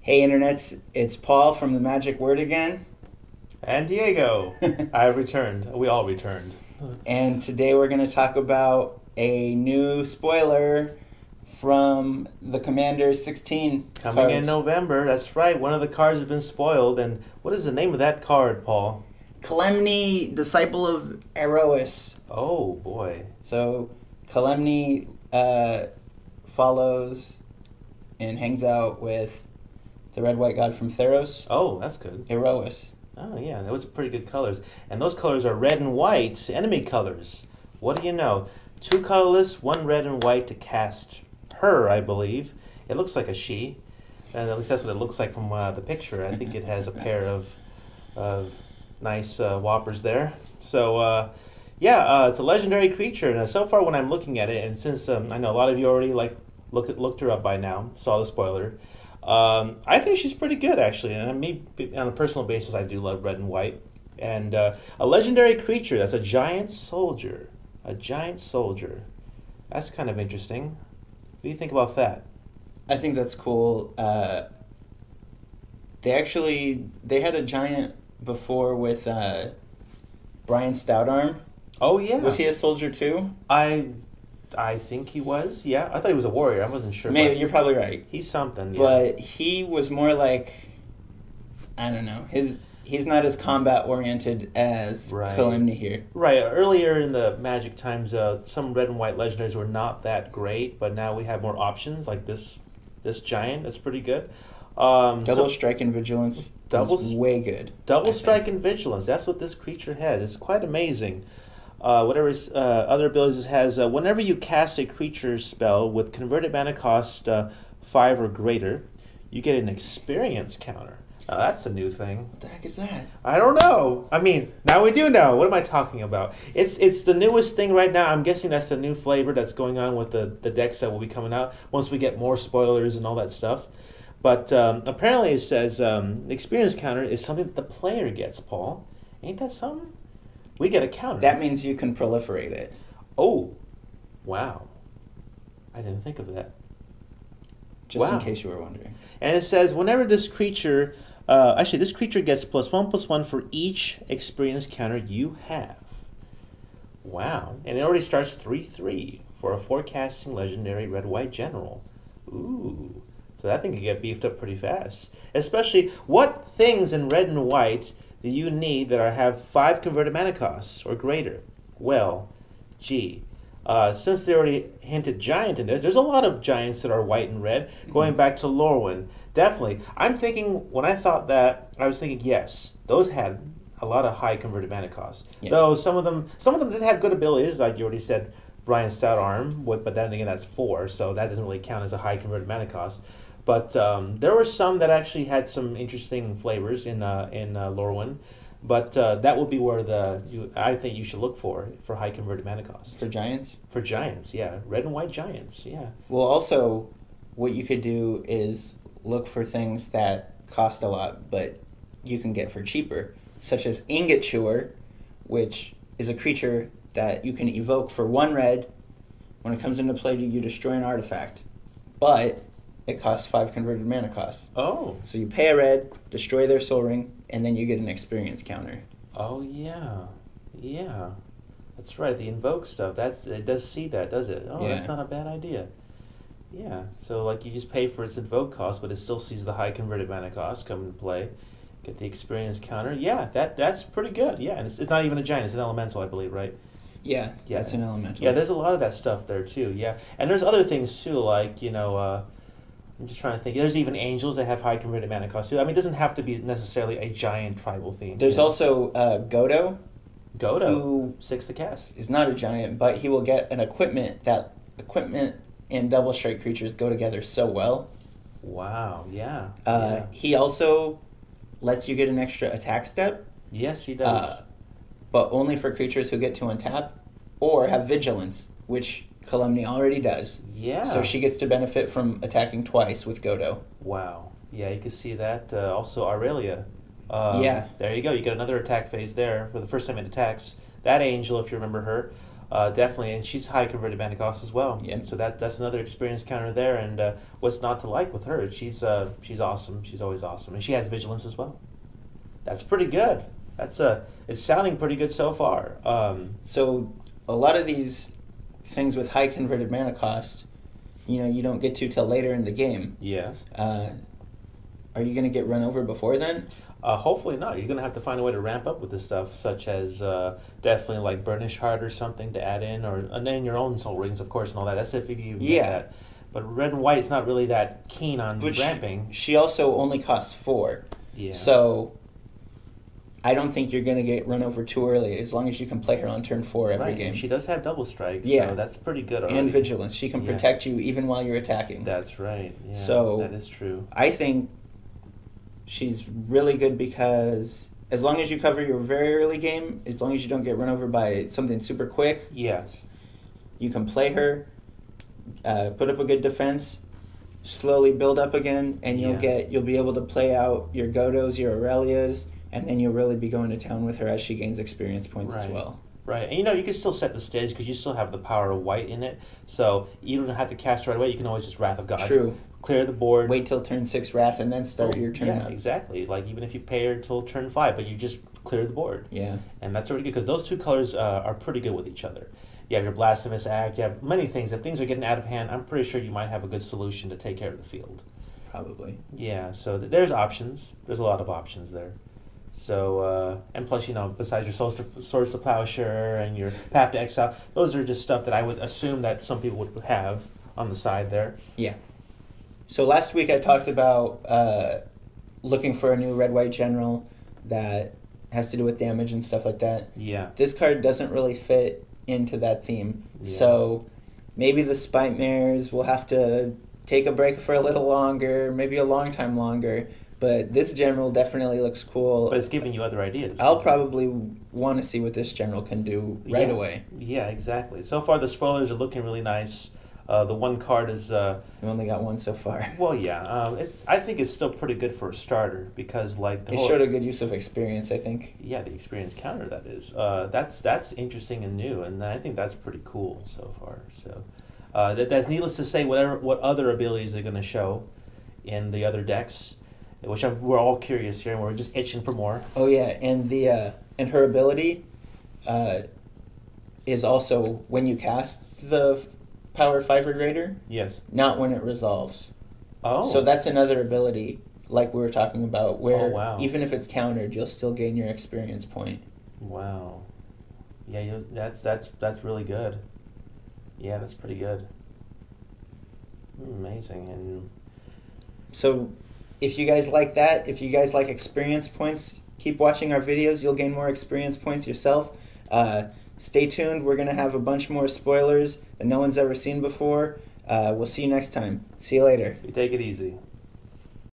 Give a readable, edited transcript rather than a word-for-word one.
Hey internets, it's Paul from the Magic Word again, And Diego. I returned. We all returned. and today we're going to talk about a new spoiler from the Commander's 16 Coming in cards. November. That's right. One of the cards has been spoiled. And what is the name of that card, Paul? Kalemne, Disciple of Iroas. Oh, boy. So Kalemne follows and hangs out with the red-white god from Theros, Oh, that's good. Iroas. Oh, yeah. Those are pretty good colors. And those colors are red and white, enemy colors. What do you know? 2 colorless, 1 red and white to cast her, I believe. It looks like a she. And at least that's what it looks like from the picture. I think it has a pair of nice whoppers there. So, it's a legendary creature. And so far when I'm looking at it, and since I know a lot of you already looked her up by now, saw the spoiler, I think she's pretty good, actually. And me, on a personal basis, I do love red and white. And a legendary creature that's a giant soldier. A giant soldier. That's kind of interesting. What do you think about that? I think that's cool. They had a giant before with Brian Stoutarm. Oh, yeah. Was he a soldier too? I think he was, yeah. I thought he was a warrior. I wasn't sure. Maybe, but you're probably right. he's something, yeah. But he was more like, I don't know. He's not as combat oriented as Right. Kalemne here. Right. Earlier in the Magic times, some red and white legendaries were not that great, but now we have more options, like this giant. That's pretty good. Double Strike and Vigilance is way good. Double I strike think. and vigilance. That's what this creature has. It's quite amazing. Whatever his other abilities it has, whenever you cast a creature spell with converted mana cost 5 or greater, you get an experience counter. Now that's a new thing. What the heck is that? I don't know. I mean, now we do know. What am I talking about? It's the newest thing right now. I'm guessing that's the new flavor that's going on with the decks that will be coming out once we get more spoilers and all that stuff. But apparently it says experience counter is something that the player gets, Paul. Ain't that something? We get a counter. That means you can proliferate it. Oh, wow. I didn't think of that. Just in Wow. case you were wondering. And it says whenever this creature, this creature gets +1/+1 for each experience counter you have. Wow. And it already starts 3/3 for a forecasting legendary red-white general. Ooh. So that thing can get beefed up pretty fast. Especially, what things in red and white do you need that have 5 converted mana costs or greater? Well, gee. Since they already hinted giant in there's a lot of giants that are white and red, going back to Lorwyn. Definitely. I'm thinking, when I thought that, I was thinking, yes, those had a lot of high converted mana costs. Yeah. Though some of them did have good abilities, like you already said, Brian Stoutarm, but then again, that's 4, so that doesn't really count as a high converted mana cost. But there were some that actually had some interesting flavors in Lorwyn. But that would be where I think you should look for high converted mana costs. For giants? For giants, yeah. Red and white giants, yeah. Well, also, what you could do is look for things that cost a lot, but you can get for cheaper, such as Ingot Chewer, which is a creature that you can evoke for 1 red. When it comes into play, you destroy an artifact, but it costs 5 converted mana costs. Oh. So you pay a red, destroy their Soul Ring, and then you get an experience counter. Oh, yeah. Yeah. That's right, the invoke stuff. It does see that, does it? Oh, Yeah. That's not a bad idea. Yeah. So, like, you just pay for its invoke cost, but it still sees the high converted mana cost come into play. Get the experience counter. Yeah, that's pretty good. Yeah, and it's not even a giant. It's an elemental, I believe, right? Yeah, Yeah. that's an elemental. Yeah, there's a lot of that stuff there, too. Yeah. And there's other things, too, like, I'm just trying to think. There's even angels that have high converted mana cost, too. I mean, it doesn't have to be necessarily a giant tribal theme. There's also Godo, Godo, who 6 to cast. is not a giant, but he will get an equipment. That equipment and double strike creatures go together so well. Wow, yeah. He also lets you get an extra attack step, Yes, he does. but only for creatures who get to untap or have vigilance, which Kalemne already does. Yeah. So she gets to benefit from attacking twice with Godo. Wow. Yeah, you can see that. Also, Aurelia. Yeah. There you go. You get another attack phase there for the first time it attacks. That angel, if you remember her. Definitely, and she's high converted mana cost as well. Yeah. So that's another experience counter there, and what's not to like with her? She's awesome. She's always awesome, and she has vigilance as well. That's pretty good. It's sounding pretty good so far. So a lot of these things with high converted mana cost, you don't get to till later in the game. Yes. Are you going to get run over before then? Hopefully not. You're going to have to find a way to ramp up with this stuff, such as definitely like Burnish Heart or something to add in, and then your own Soul Rings, of course, and all that. That's if you get that. But red and white's not really that keen on ramping. She also only costs 4. Yeah. So I don't think you're going to get run over too early, as long as you can play her on turn 4 every game. She does have double strike, so that's pretty good already. And vigilance. She can protect you even while you're attacking. That's right. Yeah, so that is true. I think she's really good because as long as you cover your very early game, as long as you don't get run over by something super quick, yes, you can play her, put up a good defense, slowly build up again, and you'll be able to play out your Godos, your Aurelias, and then you'll really be going to town with her as she gains experience points as well. Right, and you can still set the stage because you still have the power of white in it, so you don't have to cast right away. You can always just Wrath of God. True. Clear the board. Wait till turn 6 Wrath and then start your turn up. Exactly. Like even if you pay her till turn 5, but you just clear the board. Yeah. And that's already good because those two colors are pretty good with each other. You have your Blasphemous Act. You have many things. If things are getting out of hand, I'm pretty sure you might have a good solution to take care of the field. Probably. Yeah. So there's options. There's a lot of options there. So and plus, besides your Swords to Plowshare and your Path to Exile, those are just stuff that I would assume that some people would have on the side there. Yeah. So last week I talked about looking for a new red-white general that has to do with damage and stuff like that. Yeah. This card doesn't really fit into that theme. Yeah. So maybe the Spite Mares will have to take a break for a little longer, maybe a long time longer. But this general definitely looks cool. But it's giving you other ideas. I'll probably want to see what this general can do right away. Yeah, exactly. So far the spoilers are looking really nice. The one card is... we only got one so far. Well, yeah. I think it's still pretty good for a starter because it showed a good use of experience, I think. Yeah, the experience counter, that is. That's interesting and new, and I think that's pretty cool so far. So that's needless to say what other abilities they're going to show in the other decks, which we're all curious here, and we're just itching for more. Oh, yeah, and and her ability is also when you cast the Power 5 or greater. Yes. Not when it resolves. Oh. So that's another ability, like we were talking about, where even if it's countered, you'll still gain your experience point. Wow. Yeah, that's really good. Yeah, that's pretty good. Amazing. And so if you guys like that, if you guys like experience points, keep watching our videos. You'll gain more experience points yourself. Stay tuned. We're going to have a bunch more spoilers that no one's ever seen before. We'll see you next time. See you later. You take it easy.